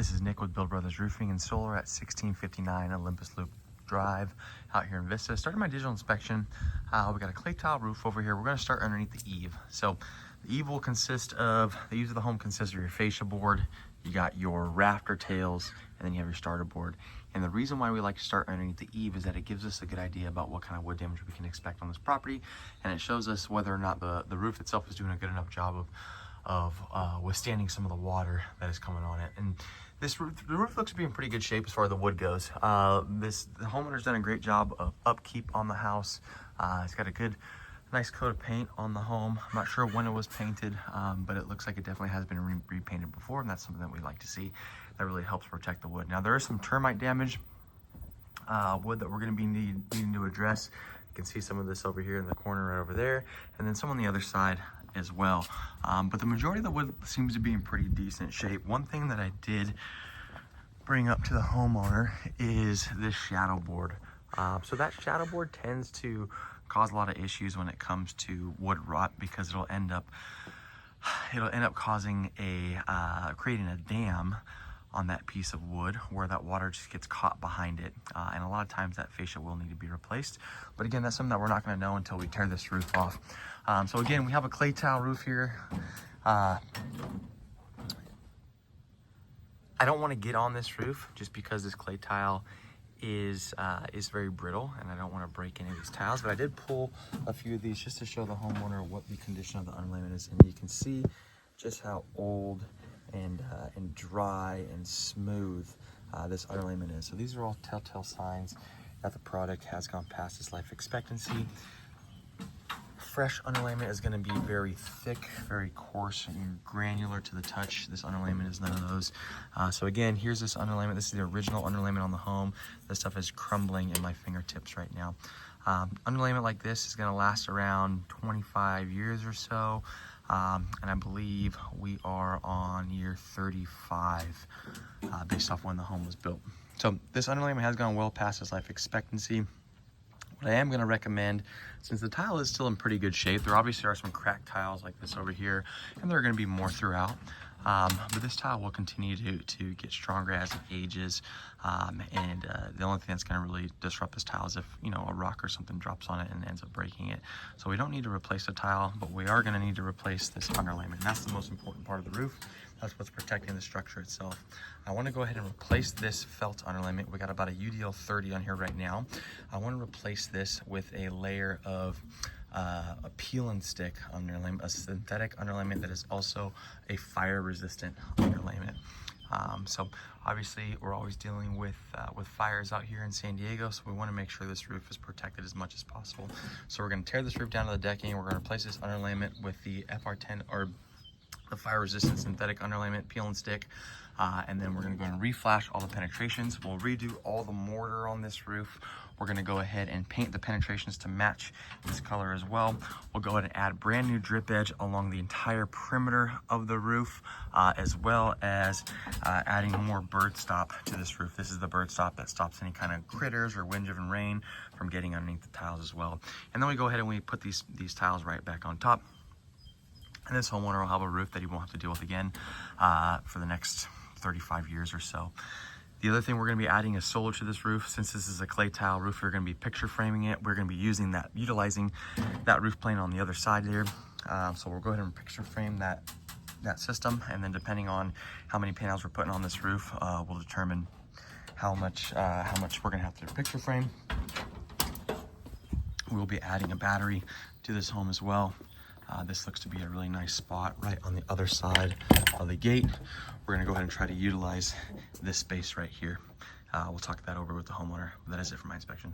This is Nick with Build Brothers Roofing and Solar at 1659 Olympus Loop Drive out here in Vista. Started my digital inspection. We got a clay tile roof over here. We're going to start underneath the eave. So the eave will consist of, the eaves of the home consist of your fascia board, you got your rafter tails, and then you have your starter board. And the reason why we like to start underneath the eave is that it gives us a good idea about what kind of wood damage we can expect on this property, and it shows us whether or not the roof itself is doing a good enough job of withstanding some of the water that is coming on it. And the roof looks to be in pretty good shape as far as the wood goes. The homeowner's done a great job of upkeep on the house. It's got a nice coat of paint on the home. I'm not sure when it was painted, but it looks like it definitely has been repainted before, and that's something that we like to see. That really helps protect the wood. Now there is some termite damage, wood that we're going to be needing to address. You can see some of this over here in the corner right over there, and then some on the other side as well. But the majority of the wood seems to be in pretty decent shape. One thing that I did bring up to the homeowner is this shadow board. So that shadow board tends to cause a lot of issues when it comes to wood rot, because it'll end up causing creating a dam on that piece of wood where that water just gets caught behind it, and a lot of times that fascia will need to be replaced. But again, that's something that we're not going to know until we tear this roof off. So again, we have a clay tile roof here. I don't want to get on this roof just because this clay tile is very brittle, and I don't want to break any of these tiles. But I did pull a few of these just to show the homeowner what the condition of the underlayment is, and you can see just how old and dry and smooth this underlayment is. So these are all telltale signs that the product has gone past its life expectancy. Fresh underlayment is going to be very thick, very coarse, and granular to the touch. This underlayment is none of those. So again, here's this underlayment. This is the original underlayment on the home. This stuff is crumbling in my fingertips right now. Underlayment like this is going to last around 25 years or so. And I believe we are on year 35 based off when the home was built. So this underlayment has gone well past its life expectancy. What I am going to recommend, since the tile is still in pretty good shape, there obviously are some cracked tiles like this over here, and there are going to be more throughout. But this tile will continue to get stronger as it ages, and the only thing that's going to really disrupt this tile is if, you know, a rock or something drops on it and ends up breaking it. So we don't need to replace the tile, but we are going to need to replace this underlayment. And that's the most important part of the roof. That's what's protecting the structure itself. I want to go ahead and replace this felt underlayment. We got about a UDL 30 on here right now. I want to replace this with a layer of a peel and stick underlayment, a synthetic underlayment that is also a fire resistant underlayment. So obviously we're always dealing with fires out here in San Diego, so we want to make sure this roof is protected as much as possible. So we're going to tear this roof down to the decking. We're going to replace this underlayment with the FR10 or the fire resistant synthetic underlayment peel and stick, and then we're going to go and reflash all the penetrations. We'll redo all the mortar on this roof. We're going to go ahead and paint the penetrations to match this color as well. We'll go ahead and add brand new drip edge along the entire perimeter of the roof, as well as adding more bird stop to this roof. This is the bird stop that stops any kind of critters or wind-driven rain from getting underneath the tiles as well. And then we go ahead and we put these tiles right back on top. And this homeowner will have a roof that he won't have to deal with again for the next 35 years or so. The other thing we're going to be adding is solar to this roof. Since this is a clay tile roof, we're going to be picture framing it. We're going to be utilizing that roof plane on the other side there. So we'll go ahead and picture frame that system, and then depending on how many panels we're putting on this roof, we'll determine how much we're going to have to picture frame. We'll be adding a battery to this home as well. This looks to be a really nice spot right on the other side of the gate. We're going to go ahead and try to utilize this space right here. We'll talk that over with the homeowner. That is it for my inspection.